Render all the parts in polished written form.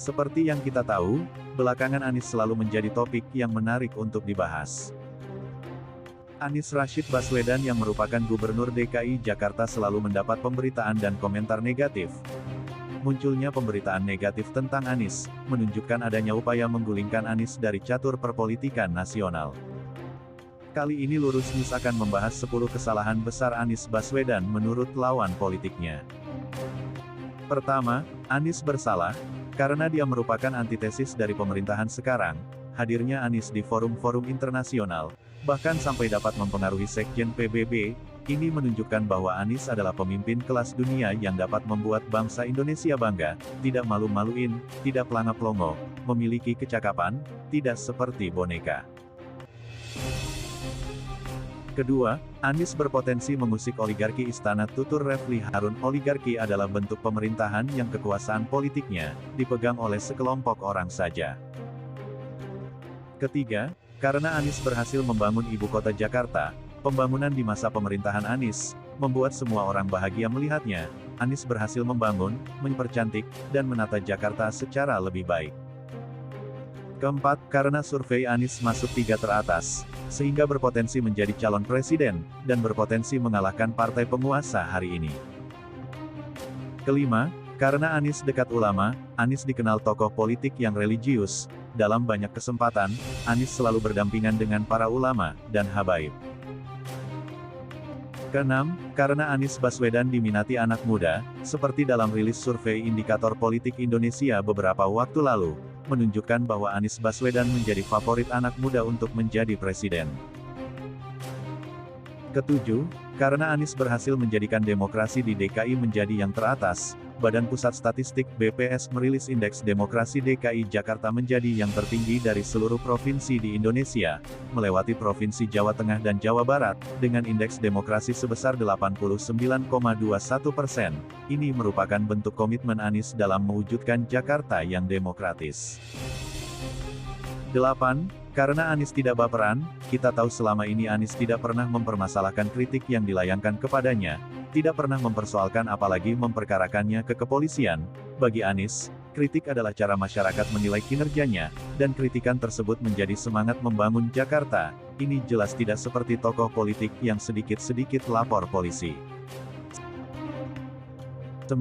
Seperti yang kita tahu, belakangan Anies selalu menjadi topik yang menarik untuk dibahas. Anies Rashid Baswedan yang merupakan Gubernur DKI Jakarta selalu mendapat pemberitaan dan komentar negatif. Munculnya pemberitaan negatif tentang Anies, menunjukkan adanya upaya menggulingkan Anies dari catur perpolitikan nasional. Kali ini Lurus News akan membahas 10 kesalahan besar Anies Baswedan menurut lawan politiknya. Pertama, Anies bersalah, karena dia merupakan antitesis dari pemerintahan sekarang. Hadirnya Anies di forum-forum internasional, bahkan sampai dapat mempengaruhi Sekjen PBB, ini menunjukkan bahwa Anies adalah pemimpin kelas dunia yang dapat membuat bangsa Indonesia bangga, tidak malu-maluin, tidak pelangap-longo, memiliki kecakapan, tidak seperti boneka. Kedua, Anies berpotensi mengusik oligarki Istana Tutur Refli Harun. Oligarki adalah bentuk pemerintahan yang kekuasaan politiknya dipegang oleh sekelompok orang saja. Ketiga, karena Anies berhasil membangun ibu kota Jakarta, pembangunan di masa pemerintahan Anies membuat semua orang bahagia melihatnya. Anies berhasil membangun, mempercantik, dan menata Jakarta secara lebih baik. Keempat, karena survei Anies masuk 3 teratas, sehingga berpotensi menjadi calon presiden, dan berpotensi mengalahkan partai penguasa hari ini. Kelima, karena Anies dekat ulama, Anies dikenal tokoh politik yang religius. Dalam banyak kesempatan, Anies selalu berdampingan dengan para ulama dan habaib. Keenam, karena Anies Baswedan diminati anak muda, seperti dalam rilis survei Indikator Politik Indonesia beberapa waktu lalu, menunjukkan bahwa Anies Baswedan menjadi favorit anak muda untuk menjadi presiden. Ketujuh, karena Anies berhasil menjadikan demokrasi di DKI menjadi yang teratas, Badan Pusat Statistik (BPS) merilis Indeks Demokrasi DKI Jakarta menjadi yang tertinggi dari seluruh provinsi di Indonesia, melewati Provinsi Jawa Tengah dan Jawa Barat, dengan indeks demokrasi sebesar 89,21%. Ini merupakan bentuk komitmen Anies dalam mewujudkan Jakarta yang demokratis. 8. Karena Anies tidak baperan, kita tahu selama ini Anies tidak pernah mempermasalahkan kritik yang dilayangkan kepadanya, tidak pernah mempersoalkan apalagi memperkarakannya ke kepolisian. Bagi Anies, kritik adalah cara masyarakat menilai kinerjanya, dan kritikan tersebut menjadi semangat membangun Jakarta. Ini jelas tidak seperti tokoh politik yang sedikit-sedikit lapor polisi. 9.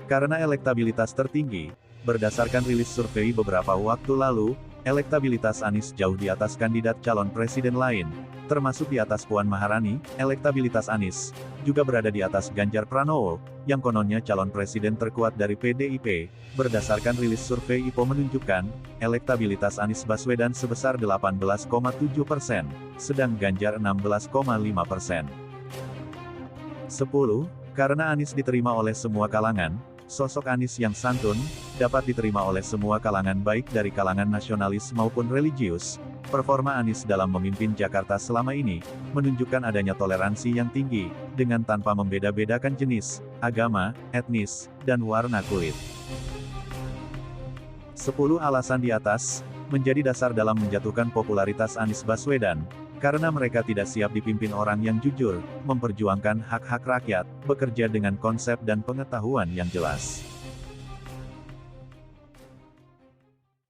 Karena elektabilitas tertinggi, berdasarkan rilis survei beberapa waktu lalu, elektabilitas Anies jauh di atas kandidat calon presiden lain, termasuk di atas Puan Maharani. Elektabilitas Anies juga berada di atas Ganjar Pranowo, yang kononnya calon presiden terkuat dari PDIP. Berdasarkan rilis survei IPO menunjukkan, elektabilitas Anies Baswedan sebesar 18,7%, sedang Ganjar 16,5%. 10. Karena Anies diterima oleh semua kalangan, sosok Anies yang santun, dapat diterima oleh semua kalangan baik dari kalangan nasionalis maupun religius. Performa Anies dalam memimpin Jakarta selama ini, menunjukkan adanya toleransi yang tinggi, dengan tanpa membeda-bedakan jenis, agama, etnis, dan warna kulit. 10 alasan di atas, menjadi dasar dalam menjatuhkan popularitas Anies Baswedan, karena mereka tidak siap dipimpin orang yang jujur, memperjuangkan hak-hak rakyat, bekerja dengan konsep dan pengetahuan yang jelas.